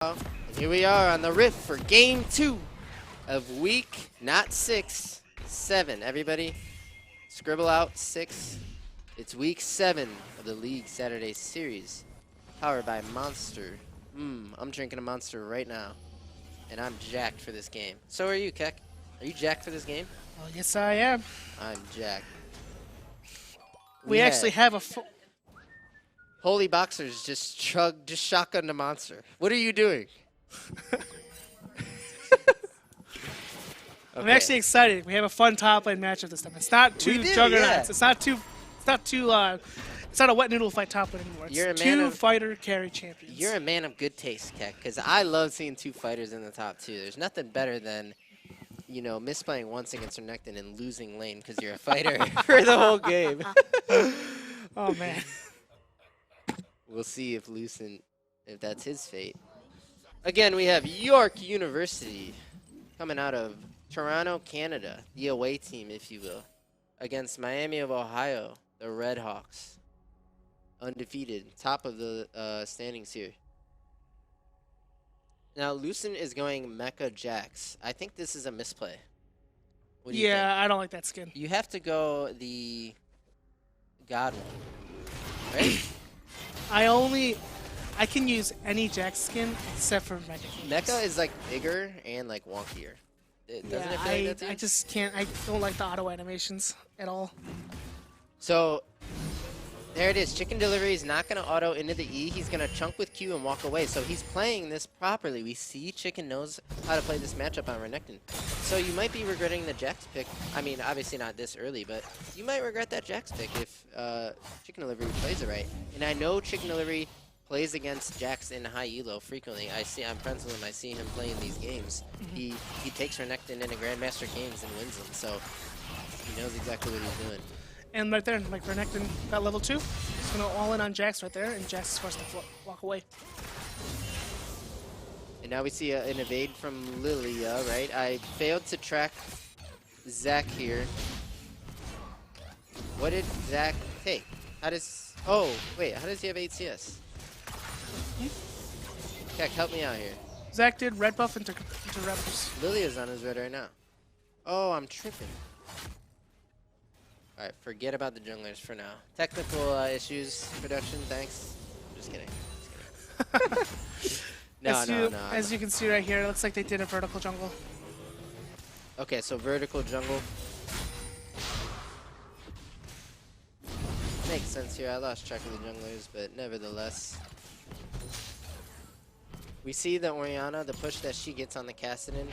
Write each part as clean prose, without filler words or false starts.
And here we are on the Rift for game 2 of week, not 6, 7. Everybody, scribble out 6. It's week 7 of the League Saturday Series, powered by Monster. I'm drinking a Monster right now, and I'm jacked for this game. So are you, Keck? Are you jacked for this game? Oh, yes, I am. I'm jacked. We actually have a Holy Boxers just shotgun the Monster. What are you doing? I'm actually excited. We have a fun top lane matchup this time. It's not two juggernauts. Yeah. It's not a wet noodle fight top lane anymore. It's two fighter carry champions. You're a man of good taste, Keck, because I love seeing 2 fighters in the top 2. There's nothing better than, you know, misplaying once against Renekton and losing lane because you're a fighter for the whole game. Oh man. We'll see if if that's his fate. Again, we have York University coming out of Toronto, Canada, the away team, if you will, against Miami of Ohio, the Redhawks. Undefeated, top of the standings here. Now, Lucent is going Mecha Jax. I think this is a misplay. What do you think? I don't like that skin. You have to go the God one, right? I can use any Jax skin except for Mecha. Mecha is like bigger and like wonkier. Doesn't it feel like that to you? I just can't. I don't like the auto animations at all. So there it is. Chicken Delivery is not going to auto into the E. He's going to chunk with Q and walk away. So he's playing this properly. We see Chicken knows how to play this matchup on Renekton. So you might be regretting the Jax pick. I mean, obviously not this early, but you might regret that Jax pick if Chicken Delivery plays it right. And I know Chicken Delivery plays against Jax in high elo frequently. I'm friends with him. I see him playing these games. He takes Renekton into Grandmaster games and wins them. So he knows exactly what he's doing. And right there, like Renekton got level 2. He's going to all in on Jax right there, and Jax is forced to walk away. And now we see an evade from Lilia, right? I failed to track Zach here. What did Zach take? How does... Oh, wait. How does he have 8 CS? Keck, help me out here. Zach did red buff into Raptors. Lilia's on his red right now. Oh, I'm tripping. All right, forget about the junglers for now. Technical issues, production, thanks. I'm just kidding. No. As you can see right here, it looks like they did a vertical jungle. Okay, so vertical jungle. Makes sense here. I lost track of the junglers, but nevertheless. We see the Orianna, the push that she gets on the Kassadin.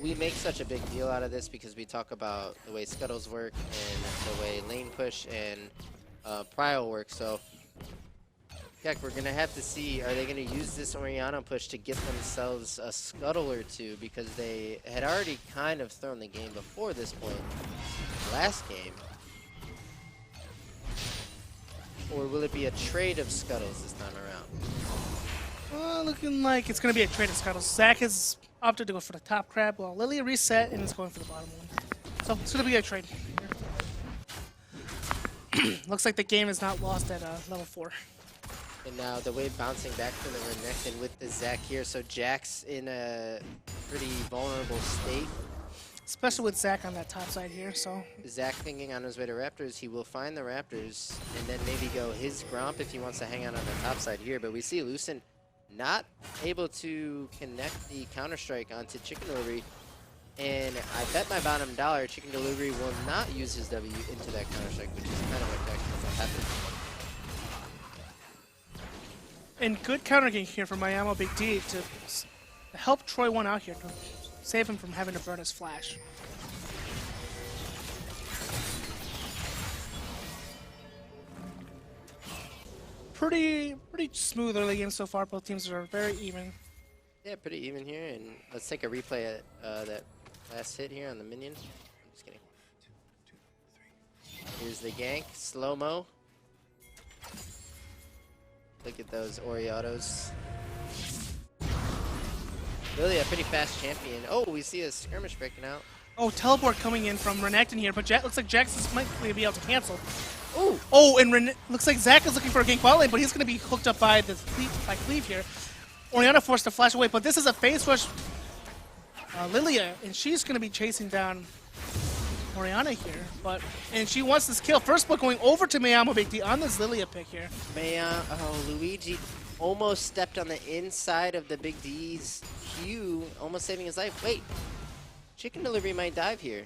We make such a big deal out of this because we talk about the way scuttles work and the way lane push and prio work. So, Keck, we're going to have to see, are they going to use this Orianna push to get themselves a scuttle or two, because they had already kind of thrown the game before this point, last game. Or will it be a trade of scuttles this time around? Looking like it's going to be a trade of scuttles. Zach has opted to go for the top crab, while Lilia reset and is going for the bottom one. So it's going to be a trade. Looks like the game is not lost at level 4. And now the wave bouncing back from the Renekton with the Zac here. So Jax in a pretty vulnerable state. Especially with Zac on that top side here, so. Zac thinking on his way to Raptors, he will find the Raptors and then maybe go his Gromp if he wants to hang out on the top side here. But we see Lucent not able to connect the Counter-Strike onto Chicken Delivery. And I bet my bottom dollar Chicken Delivery will not use his W into that Counter-Strike, which is kind of what actually happened. And good counter game here from Miami Big D to help Troy one out here, to save him from having to burn his flash. Pretty smooth early game so far. Both teams are very even. Yeah, pretty even here. And let's take a replay at that last hit here on the minion. I'm just kidding. Here's the gank, slow-mo. Look at those Oriatos. Really a pretty fast champion. Oh, we see a skirmish breaking out. Oh, teleport coming in from Renekton here, but looks like Jax might be able to cancel. Ooh. Oh, and looks like Zach is looking for a gank bot lane, but he's going to be hooked up by Cleave here. Orianna forced to flash away, but this is a face rush Lilia, and she's going to be chasing down Orianna here, and she wants this kill. First blood going over to Mayamo Big D on this Lilia pick here. Luigi almost stepped on the inside of the Big D's Q, almost saving his life. Wait, Chicken Delivery might dive here.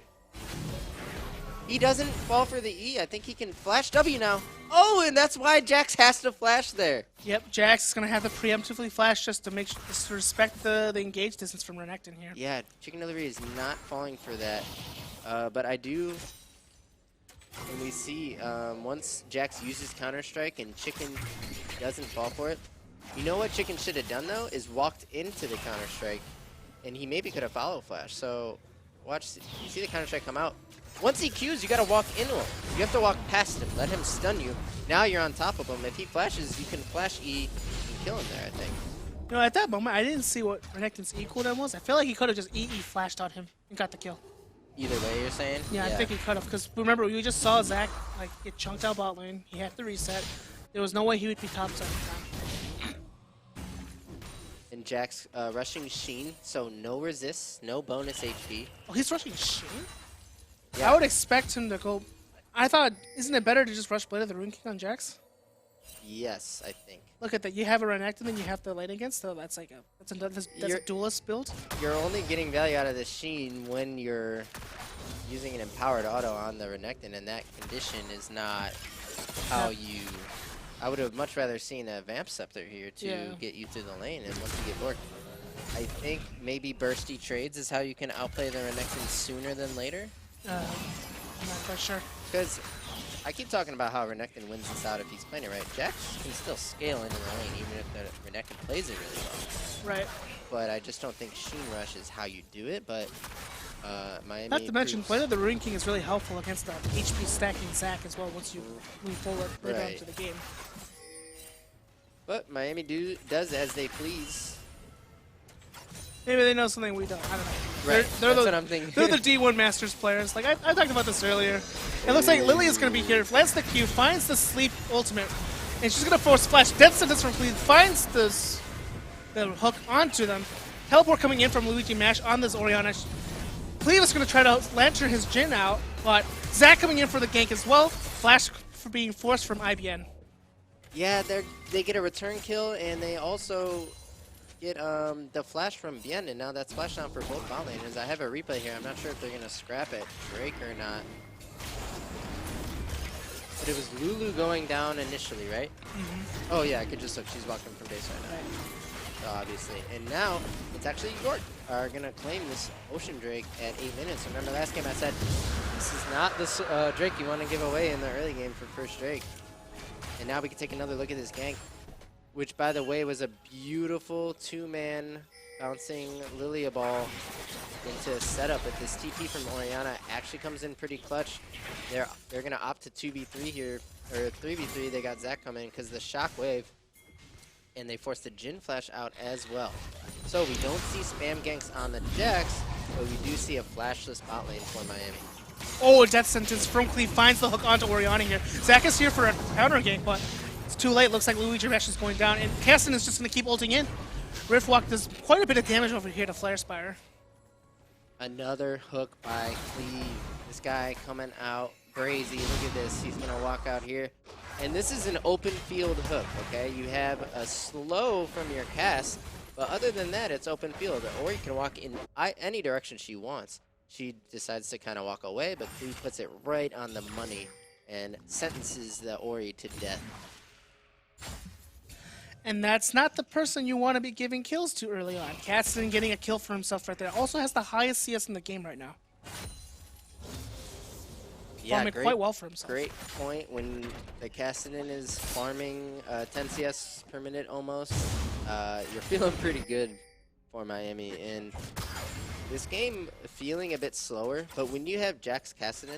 He doesn't fall for the E. I think he can flash W now. Oh, and that's why Jax has to flash there. Yep, Jax is going to have to preemptively flash just to just to respect the engage distance from Renekton here. Yeah, Chicken Delivery is not falling for that. But I do, and we see once Jax uses Counter-Strike and Chicken doesn't fall for it, you know what Chicken should have done though, is walked into the Counter-Strike, and he maybe could have follow flash. So watch, you see the Counter-Strike come out. Once he Qs, you gotta walk into him. You have to walk past him, let him stun you. Now you're on top of him. If he flashes, you can flash E and kill him there, I think. You know, at that moment, I didn't see what Renekton's E cooldown was. I feel like he could have just EE flashed on him and got the kill. Either way, you're saying? Yeah, I think he could have, because remember, we just saw Zach like get chunked out bot lane. He had to reset. There was no way he would be top side time. And Jax rushing Sheen, so no resist, no bonus HP. Oh, he's rushing Sheen? Yeah. I would expect him to go. I thought, isn't it better to just rush Blade of the Rune King on Jax? Yes, I think. Look at that. You have a Renekton, then you have the lane against. So that's like that's a duelist build. You're only getting value out of the Sheen when you're using an empowered auto on the Renekton, and that condition is not how you. I would have much rather seen a Vamp Scepter here to get you through the lane, and once you get bored. I think maybe bursty trades is how you can outplay the Renekton sooner than later. I'm not quite sure. Because I keep talking about how Renekton wins this out if he's playing it right. Jax can still scale into the lane even if the Renekton plays it really well. Right. But I just don't think Sheen Rush is how you do it, but Miami not to mention, Blade of the Rune King is really helpful against the HP stacking Zac as well once you move forward later on to the game. But Miami does as they please. Maybe they know something we don't. I don't know. Right. They're That's what I'm thinking. They're the D1 Masters players. Like I talked about this earlier. It looks like Lily is going to be here. Lands the Q, finds the sleep ultimate, and she's going to force flash. Death sentence from Cleve, finds the hook onto them. Teleport coming in from Luigi Mash on this Orianna. Cleve is going to try to lantern his Jhin out, but Zac coming in for the gank as well. Flash for being forced from IBN. Yeah, they get a return kill, and they also get the flash from Bien, and now that's flash down for both bot laners. I have a replay here. I'm not sure if they're going to scrap it, Drake or not. But it was Lulu going down initially, right? Mm-hmm. Oh yeah, I could just look. She's walking from base right now. Right. So obviously. And now, it's actually York are going to claim this Ocean Drake at 8 minutes. Remember last game I said, this is not the Drake you want to give away in the early game for first Drake. And now we can take another look at this gank, which, by the way, was a beautiful two-man bouncing Lilia ball into a setup. But this TP from Orianna actually comes in pretty clutch. They're going to opt to 2v3 here, or 3v3. They got Zac coming because of the shockwave, and they forced the Jhin flash out as well. So we don't see spam ganks on the Jax, but we do see a flashless bot lane for Miami. Oh, a death sentence from Cleve finds the hook onto Orianna here. Zac is here for a counter gank, but it's too late. Looks like Luigi Mash is going down, and Kasten is just going to keep ulting in. Riftwalk does quite a bit of damage over here to Flare Spire. Another hook by Cleve. This guy coming out crazy. Look at this. He's going to walk out here. And this is an open field hook, okay? You have a slow from your cast, but other than that, it's open field. Or you can walk in any direction she wants. She decides to kind of walk away, but Cleve puts it right on the money and sentences the Ori to death. And that's not the person you want to be giving kills to early on. Kasten getting a kill for himself right there. Also has the highest CS in the game right now. Yeah, farming quite well for himself. Great point. When the Cassidy is farming 10 CS per minute almost, you're feeling pretty good for Miami. And this game feeling a bit slower, but when you have Jax Cassidy,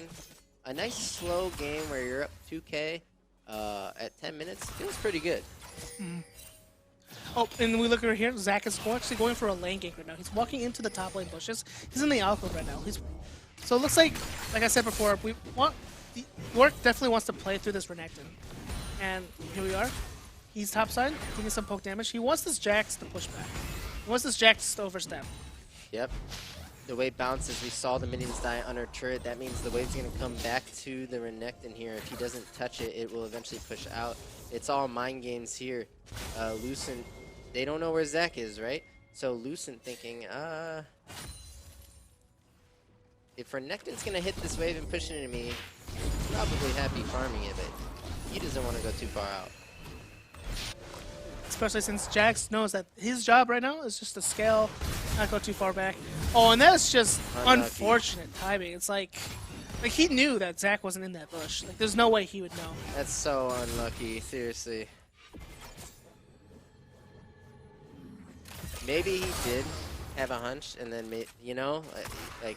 a nice slow game where you're up 2K at 10 minutes feels pretty good. Mm. Oh, and we look over here, Zac is actually going for a lane gank right now. He's walking into the top lane bushes. He's in the alcove right now. So it looks like I said before, York definitely wants to play through this Renekton. And here we are. He's topside, taking some poke damage. He wants this Jax to push back. He wants this Jax to overstep. Yep. The wave bounces. We saw the minions die under turret. That means the wave's going to come back to the Renekton here. If he doesn't touch it, it will eventually push out. It's all mind games here. Lucent, they don't know where Zach is, right? So Lucent thinking, if Renekton's going to hit this wave and push it into me, he's probably happy farming it, but he doesn't want to go too far out. Especially since Jax knows that his job right now is just to scale, not go too far back. Oh, and that's just unfortunate timing. It's like he knew that Zach wasn't in that bush. Like, there's no way he would know. That's so unlucky, seriously. Maybe he did have a hunch, and then, you know, like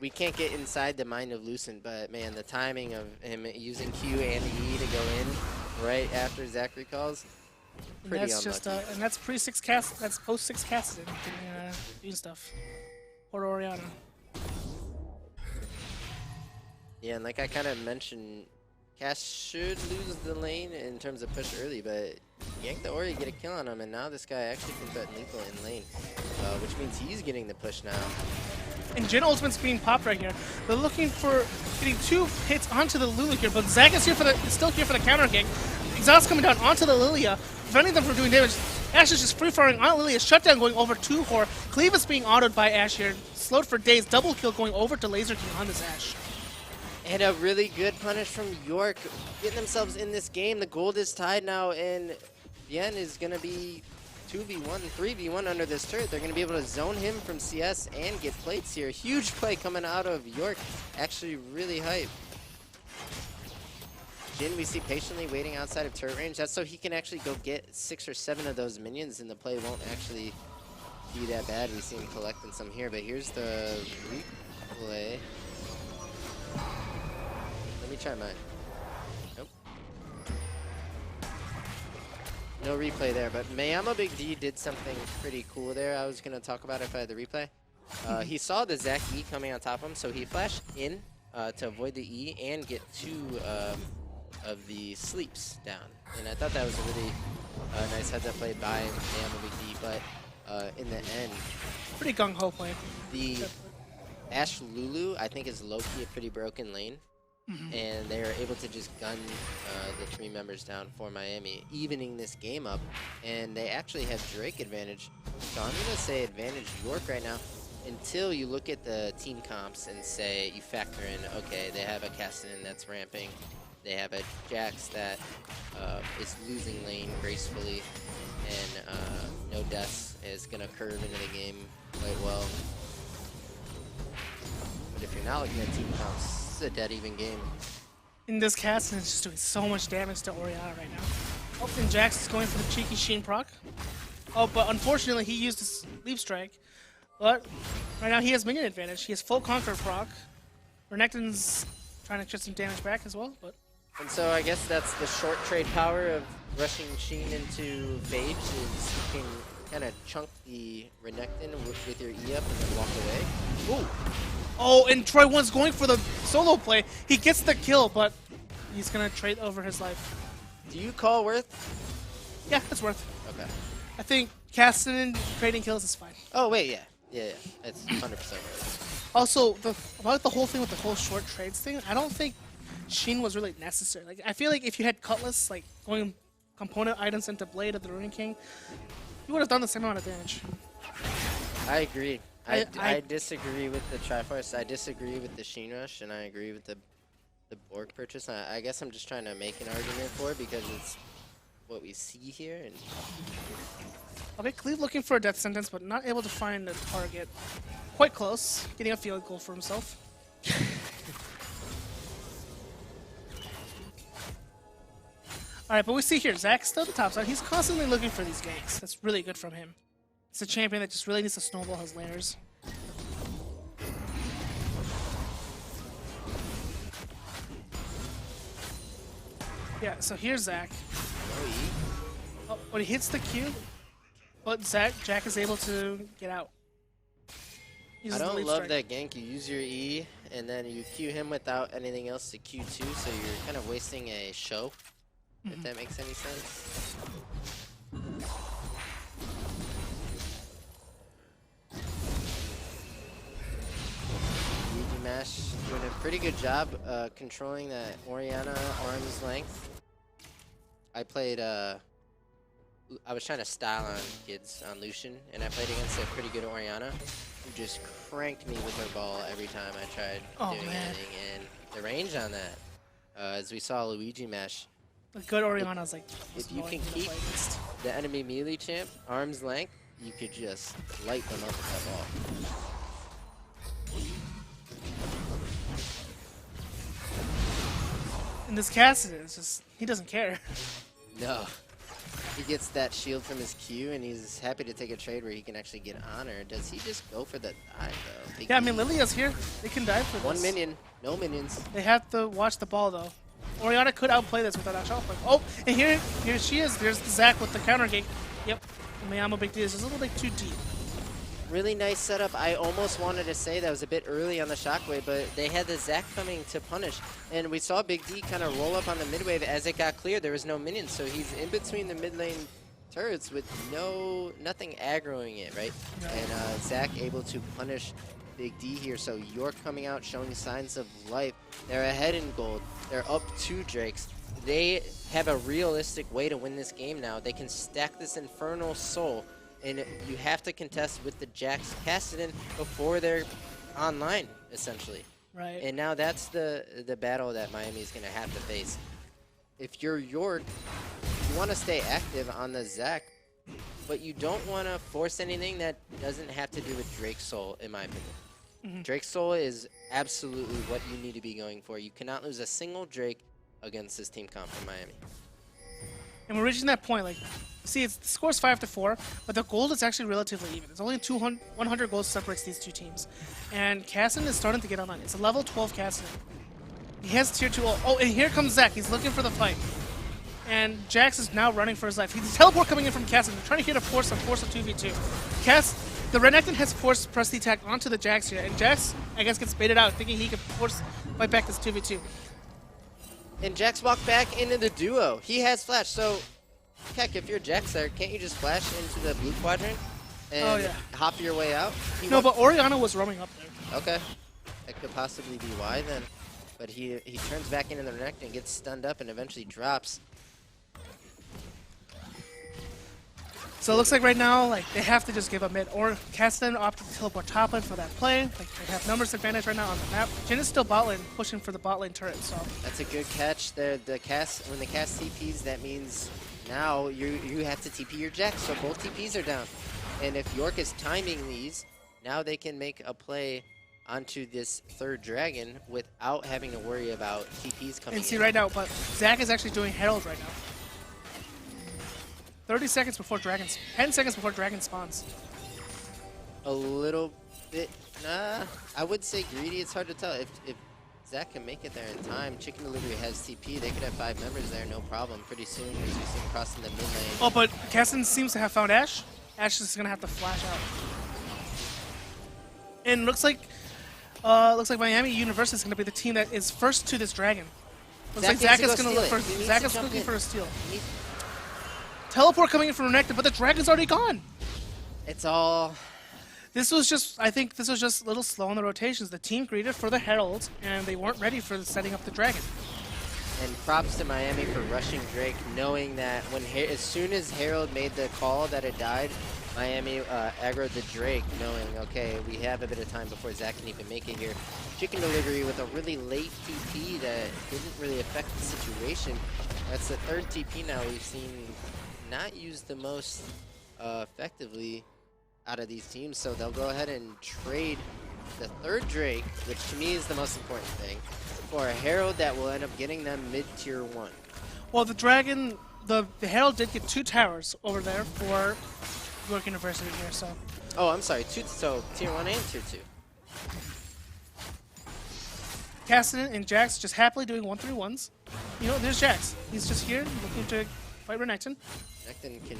we can't get inside the mind of Lucent, but man, the timing of him using Q and E to go in right after Zach recalls. And that's just and that's pre-6 cast. That's post-6 casted doing stuff. Or Oriana. Yeah, and like I kind of mentioned, Cass should lose the lane in terms of push early, but yank the Ori, get a kill on him, and now this guy actually can threaten lethal in lane, which means he's getting the push now. And Jhin ultimate's being popped right here. They're looking for getting 2 hits onto the Lulu here, but Zach is here still here for the counter kick. Exhaust coming down onto the Lilia, preventing them from doing damage. Ashe is just free-firing on Lilia. Shutdown going over to Hor. Cleave is being autoed by Ashe here. Slowed for days. Double kill going over to Laser King on this Ashe. And a really good punish from York, getting themselves in this game. The gold is tied now, and Bien is going to be 2v1, 3v1 under this turret. They're going to be able to zone him from CS and get plates here. Huge play coming out of York. Actually really hype. Jhin, we see patiently waiting outside of turret range. That's so he can actually go get 6 or 7 of those minions, and the play won't actually be that bad. We see him collecting some here, but here's the replay. Let me try mine. Nope. No replay there, but Mayama Big D did something pretty cool there. I was going to talk about it if I had the replay. He saw the Zac E coming on top of him, so he flashed in to avoid the E and get 2 of the sleeps down. And I thought that was a really nice heads-up play by Mayama Big D, but in the end... Pretty gung-ho play. The Ashe Lulu, I think, is low-key a pretty broken lane. And they are able to just gun the 3 members down for Miami, evening this game up. And they actually have Drake advantage. So I'm going to say advantage York right now until you look at the team comps and say you factor in, okay, they have a Cassian that's ramping. They have a Jax that is losing lane gracefully. And no deaths is going to curve into the game quite well. But if you're not looking at team comps, it's a dead even game. In this cast, and it's just doing so much damage to Oriana right now. Oh, and Jax is going for the cheeky Sheen proc. Oh, but unfortunately he used his Leap Strike. But right now he has minion advantage. He has full Conquer proc. Renekton's trying to get some damage back as well, but... And so I guess that's the short trade power of rushing Sheen into Phage, is you can kind of chunk the Renekton with your E up and then walk away. Ooh! Oh, and Troy One's going for the solo play. He gets the kill, but he's going to trade over his life. Do you call Worth? Yeah, it's Worth. Okay. I think casting and trading kills is fine. Oh, wait, yeah. Yeah, it's 100% Worth. Also, about the whole thing with the whole short trades thing, I don't think Sheen was really necessary. Like, I feel like if you had Cutlass, like, going component items into Blade of the Ruin King, you would have done the same amount of damage. I agree. I disagree with the Triforce. I disagree with the Sheen Rush, and I agree with the Borg purchase. I guess I'm just trying to make an argument for it because it's what we see here. And okay, Cleve looking for a death sentence, but not able to find a target. Quite close, getting a field goal for himself. Alright, but we see here, Zach's still at the top side. He's constantly looking for these ganks. That's really good from him. It's a champion that just really needs to snowball his laners. Yeah, so here's Zach. Oh, when he hits the Q, but Jack is able to get out. I don't love that gank. You use your E, and then you Q him without anything else to Q2, so you're kind of wasting a show, if that makes any sense. Mash doing a pretty good job controlling that Orianna arm's length. I was trying to style on kids on Lucian, and I played against a pretty good Orianna who just cranked me with her ball every time I tried doing anything. And the range on that, as we saw Luigi Mash. A good Orianna's like. If you can keep the enemy melee champ arm's length, you could just light them up with that ball. And this Cassidy is just, he doesn't care. No. He gets that shield from his Q, and he's happy to take a trade where he can actually get honor. Does he just go for the dive, though? Yeah, I mean, Lilia's here. They can dive for this. One minion. No minions. They have to watch the ball, though. Orianna could outplay this without a shot point. Oh, and here she is. There's the Zac with the counter gate. Yep. Mayamo Big D is just a little bit too deep. Really nice setup. I almost wanted to say that was a bit early on the shockwave, but they had the Zac coming to punish. And we saw Big D kind of roll up on the mid wave. As it got clear, there was no minions, so he's in between the mid lane turrets with nothing aggroing it, right? No. And Zac able to punish Big D here, so York coming out showing signs of life. They're ahead in gold. They're up 2 Drakes. They have a realistic way to win this game now. They can stack this Infernal Soul, and you have to contest with the Jax Cassidy before they're online, essentially. Right. And now that's the battle that Miami is going to have to face. If you're York, you want to stay active on the Zac, but you don't want to force anything that doesn't have to do with Drake's Soul, in my opinion. Drake's Soul is absolutely what you need to be going for. You cannot lose a single Drake against this team comp from Miami. And we're reaching that point, like, see, the score's 5-4, but the gold is actually relatively even. It's only 100 gold separates these two teams. And Cassidy is starting to get online. It's a level 12 Cassidy. He has tier 2 ult. Oh, and here comes Zac. He's looking for the fight. And Jax is now running for his life. He's teleport coming in from Cassidy. They're trying to hit a force a 2v2. The Renekton has forced press the attack onto the Jax here, and Jax, I guess, gets baited out, thinking he could force fight back this 2v2. And Jax walked back into the duo. He has flash, so heck, if you're Jax there, can't you just flash into the blue quadrant and hop your way out? No, but Orianna was roaming up there. Okay. That could possibly be why then. But he turns back into the Renekton and gets stunned up and eventually drops. So it looks like right now, like, they have to just give up mid. Or Cassidy opted to teleport top lane for that play. Like, they have numbers advantage right now on the map. Jhin is still bot lane, pushing for the bot lane turret. So that's a good catch there. When the cast TPs, that means now you have to TP your Jax. So both TPs are down. And if York is timing these, now they can make a play onto this third dragon without having to worry about TPs coming in. And see right now, but Zac is actually doing Herald right now. 30 seconds before Dragon, 10 seconds before Dragon spawns. A little bit, I would say greedy. It's hard to tell. If Zac can make it there in time, Chicken Delivery has TP. They could have 5 members there, no problem. Pretty soon, as we see him crossing the mid lane. Oh, but Cassidy seems to have found Ashe. Ashe is gonna have to flash out. And looks like Miami University is gonna be the team that is first to this dragon. Looks like Zac is gonna look for Zac is looking for a steal. Teleport coming in from Renekton, but the dragon's already gone. It's all. I think this was just a little slow on the rotations. The team greeted for the Herald, and they weren't ready for setting up the dragon. And props to Miami for rushing Drake, knowing that as soon as Herald made the call that it died, Miami aggroed the Drake, knowing, okay, we have a bit of time before Zac can even make it here. Chicken Delivery with a really late TP that didn't really affect the situation. That's the 3rd TP now we've seen not used the most effectively out of these teams, so they'll go ahead and trade the 3rd Drake, which to me is the most important thing, for a Herald that will end up getting them mid-tier 1. Well, the Dragon, the Herald did get 2 towers over there for York University here, so. Oh, I'm sorry, so tier 1 and tier 2. Cassidy and Jax just happily doing 1-3-1s. You know, there's Jax. He's just here looking to fight Renekton. Renekton can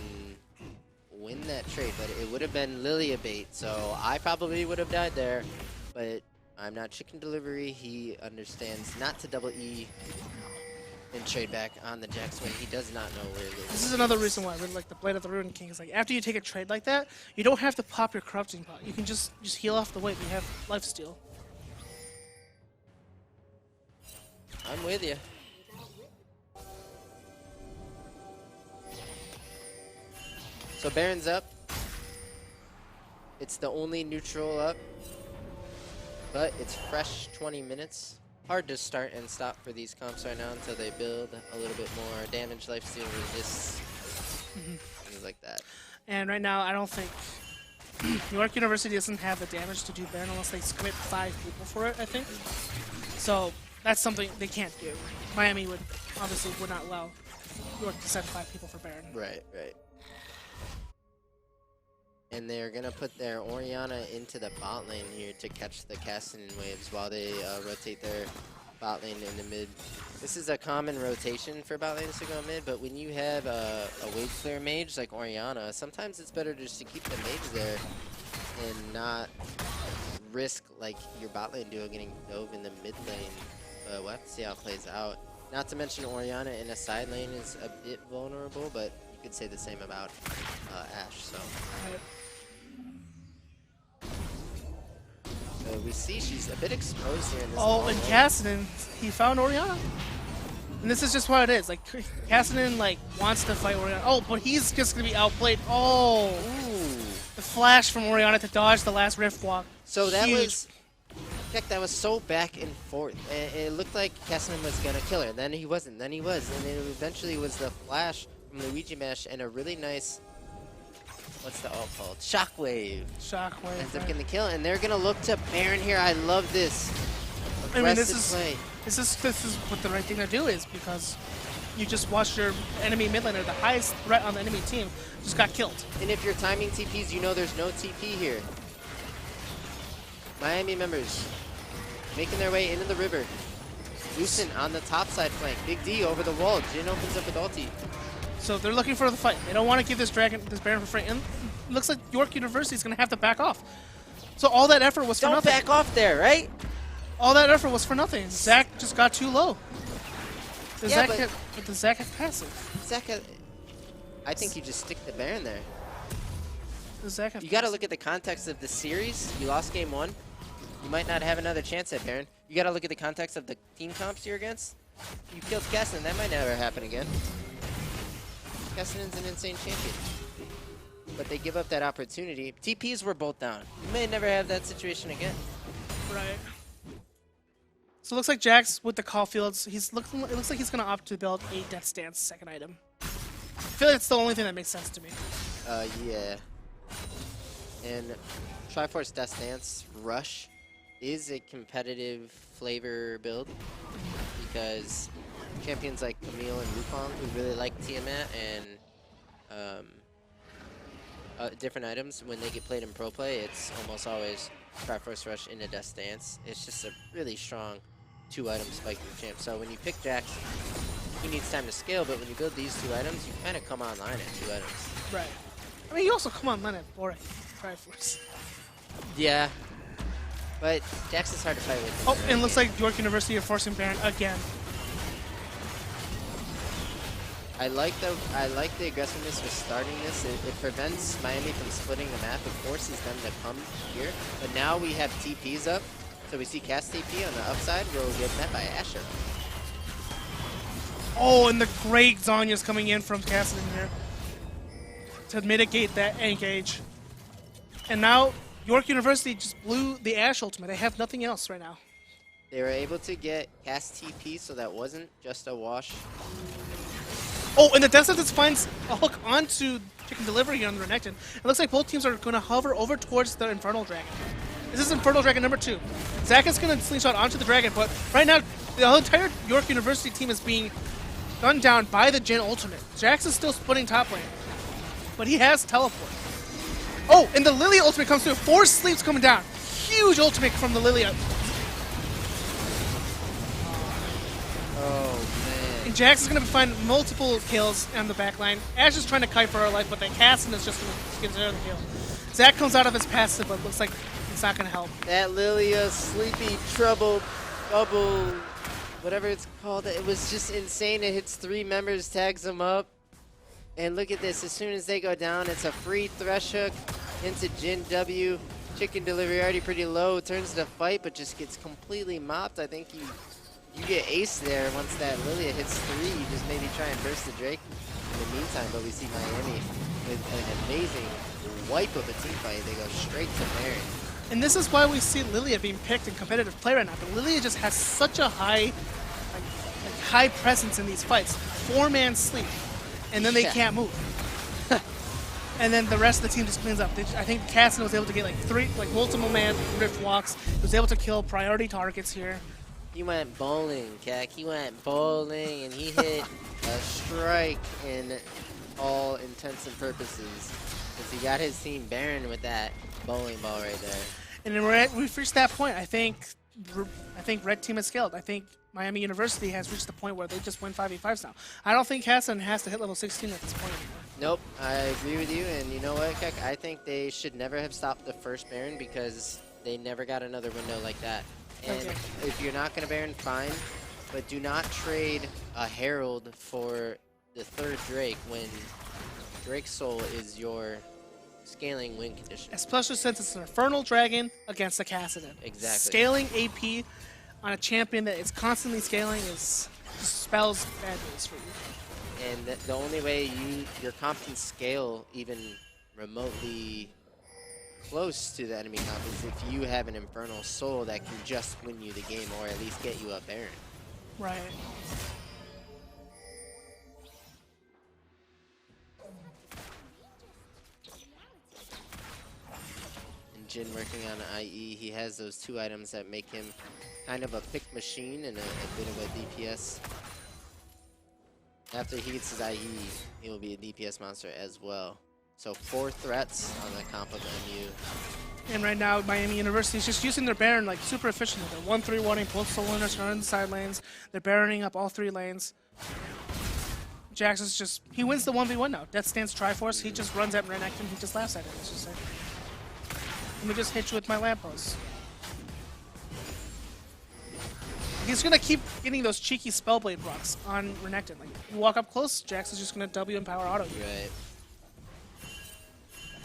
win that trade, but it would have been Lilia bait, so I probably would have died there. But I'm not Chicken Delivery. He understands not to double E and trade back on the Jax when he does not know where Lilia is. This is another reason why I really like the Blade of the Ruined King. Is like after you take a trade like that, you don't have to pop your corrupting pot. You can just heal off the weight. You have lifesteal. I'm with you. So Baron's up. It's the only neutral up, but it's fresh 20 minutes. Hard to start and stop for these comps right now until they build a little bit more damage, lifesteal, resist, things like that. And right now, I don't think New York University doesn't have the damage to do Baron unless they commit 5 people for it, I think. So that's something they can't do. Miami would not allow New York to send 5 people for Baron. Right, right. And they're going to put their Orianna into the bot lane here to catch the Cassinan waves while they rotate their bot lane in the mid. This is a common rotation for bot lanes to go mid, but when you have a wave clear mage like Orianna, sometimes it's better just to keep the mage there and not risk like your bot lane duo getting dove in the mid lane. We'll have to see how it plays out. Not to mention Orianna in a side lane is a bit vulnerable, but you could say the same about Ashe. So we see she's a bit exposed here in this. Oh, and Cassinan, he found Orianna. And this is just what it is. Like, Cassinan, like, wants to fight Orianna. Oh, but he's just going to be outplayed. Oh. Ooh. The flash from Orianna to dodge the last Rift Walk. So that was... Heck, that was so back and forth. And it looked like Cassinan was going to kill her. Then he wasn't. Then he was. And it eventually was the flash from Luigi Mash and a really nice... What's the ult called? Shockwave. Shockwave. Ends up getting the kill, and they're gonna look to Baron here. I love this. I mean, this play. This is what the right thing to do is, because you just watched your enemy mid laner, the highest threat on the enemy team, just got killed. And if you're timing TPs, you know there's no TP here. Miami members making their way into the river. Lucent on the top side flank. Big D over the wall. Jin opens up with ulti. So they're looking for the fight. They don't want to give this Baron for free. And it looks like York University is going to have to back off. So all that effort was for nothing. Don't back off there, right? All that effort was for nothing. Zach just got too low. Does yeah, Zach have passive? Zach, I think you just stick the Baron there. Does Zach have You got to look at the context of the series. You lost game 1. You might not have another chance at Baron. You got to look at the context of the team comps you're against. You killed Cassinan. That might never happen again. Cassinan's an insane champion. But they give up that opportunity. TPs were both down. You may never have that situation again. Right. So it looks like Jax with the Caulfields, it looks like he's going to opt to build a Death Stance second item. I feel like it's the only thing that makes sense to me. Yeah. And Triforce Death Stance Rush is a competitive flavor build because champions like Camille and Wukong who really like Tiamat and different items, when they get played in pro play, it's almost always Triforce Rush into Death Stance. It's just a really strong 2-item spike from champ. So when you pick Jax, he needs time to scale, but when you build these 2 items, you kind of come online at 2 items. Right. I mean, you also come online at boring Triforce. Yeah. But Jax is hard to fight with. Oh, and it looks like York University are forcing Baron again. I like the aggressiveness for starting this. It prevents Miami from splitting the map. It forces them to come here. But now we have TPs up. So we see Cast TP on the upside. We'll get met by Asher. Oh, and the great Zonya's coming in from Cassinan here to mitigate that engage. And now York University just blew the Ashe ultimate. They have nothing else right now. They were able to get Cast TP, so that wasn't just a wash. Oh, and the Death Sentence finds a hook onto Chicken Delivery on the Renekton. It looks like both teams are going to hover over towards the Infernal Dragon. This is Infernal Dragon number 2. Zach is going to slingshot onto the Dragon, but right now the entire York University team is being gunned down by the Jhin ultimate. Jax is still splitting top lane, but he has teleport. Oh, and the Lilia ultimate comes through. 4 sleeps coming down. Huge ultimate from the Lilia. Oh, man. And Jax is going to find multiple kills on the back line. Ashe is trying to kite for her life, but then Cassinan is just going to get her the kill. Zach comes out of his passive, but looks like it's not going to help. That Lilia sleepy trouble bubble, whatever it's called, it was just insane. It hits 3 members, tags them up. And look at this, as soon as they go down, it's a free Thresh Hook into Jhin W. Chicken Delivery already pretty low, turns to fight, but just gets completely mopped. I think he You get ace there. Once that Lilia hits 3, you just maybe try and burst the Drake in the meantime, but we see Miami with an amazing wipe of a team fight. They go straight to Baron. And this is why we see Lilia being picked in competitive play right now. But Lilia just has such a high, high presence in these fights. 4-man sleep, and then they can't move. And then the rest of the team just cleans up. I think Casson was able to get like multiple man rift walks. He was able to kill priority targets here. He went bowling, Kek. He went bowling, and he hit a strike in all intents and purposes. Because he got his team Baron with that bowling ball right there. And then we've reached that point. I think Red Team has scaled. I think Miami University has reached the point where they just win 5v5s now. I don't think Casson has to hit level 16 at this point anymore. Nope, I agree with you. And you know what, Kek? I think they should never have stopped the first Baron because they never got another window like that. And if you're not going to Baron, fine. But do not trade a Herald for the 3rd Drake when Drake's Soul is your scaling win condition. Especially since it's an Infernal Dragon against a Kassadin. Exactly. Scaling AP on a champion that is constantly scaling just spells bad news for you. And the only way your comp can scale even remotely close to the enemy comp is if you have an Infernal Soul that can just win you the game or at least get you a Baron. Right. And Jin working on IE, he has those 2 items that make him kind of a pick machine and a bit of a DPS. After he gets his IE, he will be a DPS monster as well. So 4 threats on the comp of MU. And right now, Miami University is just using their Baron like super efficiently. They're 1-3-1-ing both soul winners are in the side lanes. They're Baroning up all 3 lanes. Jax is just, he wins the 1v1 now. Death Stance Triforce, he just runs at Renekton, he just laughs at it. It's just like, let me just hit you with my lamppost. He's gonna keep getting those cheeky Spellblade procs on Renekton. Like, you walk up close, Jax is just gonna W and power auto you. Right.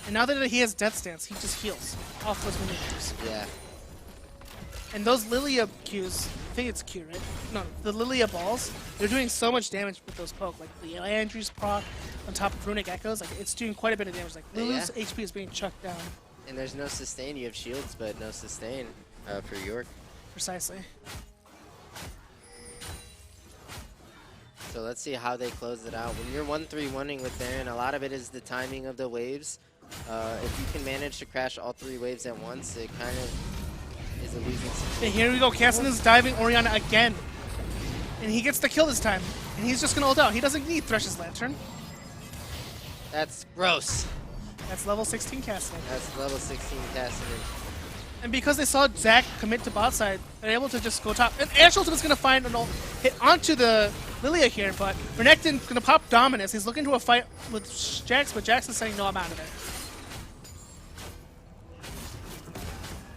And now that he has Death Stance, he just heals off those minions. Yeah. And those Lilia Qs, I think it's Q, right? No, the Lilia balls, they're doing so much damage with those poke. Like the Landry's proc on top of Runic Echoes, like it's doing quite a bit of damage. Like Lilia's HP is being chucked down. And there's no sustain. You have shields, but no sustain for York. Precisely. So let's see how they close it out. When you're 1-3-1ing with Baron, a lot of it is the timing of the waves. If you can manage to crash all 3 waves at once, it kind of is a losing situation. And here we go. Casson is diving Orianna again. And he gets the kill this time. And he's just going to ult out. He doesn't need Thresh's Lantern. That's gross. That's level 16 Casson. That's level 16 Casson. And because they saw Zach commit to bot side, they're able to just go top. And Ash Ultimate's going to find an ult hit onto the Lilia here, but Renekton's going to pop Dominus. He's looking to a fight with Jax, but Jax is saying, no, I'm out of there.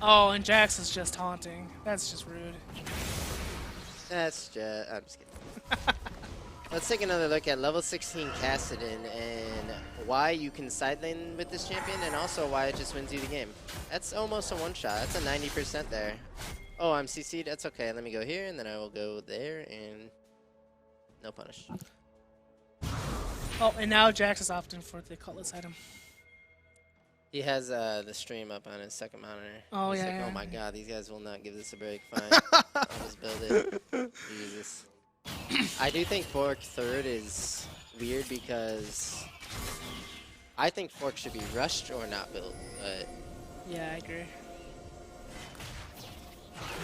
Oh, and Jax is just taunting. That's just rude. That's just... I'm just kidding. Let's take another look at level 16 Kassadin and why you can side lane with this champion and also why it just wins you the game. That's almost a one-shot. That's a 90% there. Oh, I'm CC'd. That's okay. Let me go here, and then I will go there, and no punish. Oh, and now Jax is opting for the Cutlass item. He has the stream up on his second monitor. Oh, He's yeah, like, yeah. oh my god, these guys will not give this a break. Fine. I'll just build it. Jesus. I do think Fork third is weird because I think Fork should be rushed or not built, but... Yeah, I agree.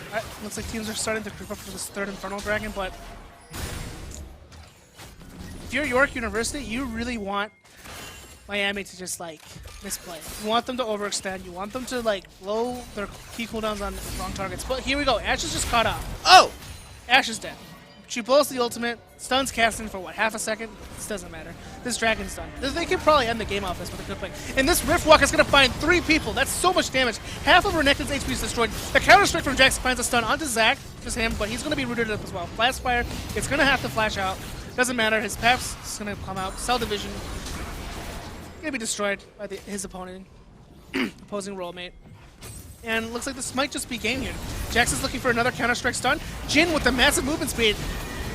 Alright, looks like teams are starting to group up for this 3rd Infernal Dragon, but if you're York University, you really want Miami to just, like, misplay. You want them to overextend. You want them to, like, blow their key cooldowns on wrong targets. But here we go. Ash is just caught up. Oh! Ash is dead. She blows the ultimate, stuns Caston for, what, half a second? This doesn't matter. This Dragon's done. They could probably end the game off this with a good play. And this Riftwalk is going to find 3 people. That's so much damage. Half of Renekton's HP is destroyed. The counter strike from Jax finds a stun onto Zach. Just him, but he's going to be rooted up as well. Blast Fire, it's going to have to flash out. Doesn't matter. His path's is going to come out. Cell Division going to be destroyed by his opponent, opposing rollmate. And looks like this might just be game here. Jax is looking for another Counter-Strike stun. Jin with the massive movement speed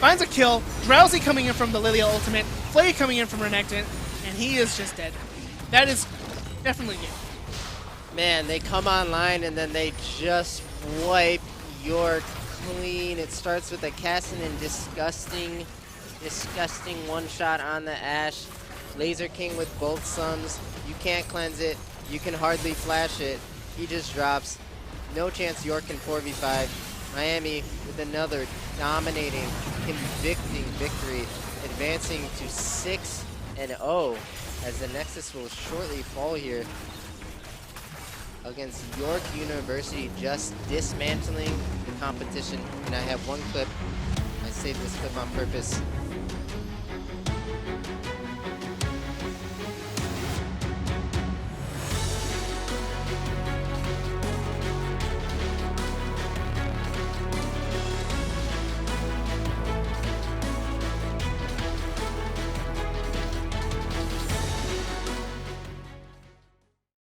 finds a kill. Drowsy coming in from the Lilia ultimate. Flay coming in from Renekton. And he is just dead. That is definitely game. Man, they come online and then they just wipe York clean. It starts with a Cassian disgusting one-shot on the Ashe. Laser King with both suns. You can't cleanse it. You can hardly flash it. He just drops. No chance York can 4v5. Miami with another dominating, convicting victory, advancing to 6-0 as the Nexus will shortly fall here against York University, just dismantling the competition. And I have one clip. I saved this clip on purpose.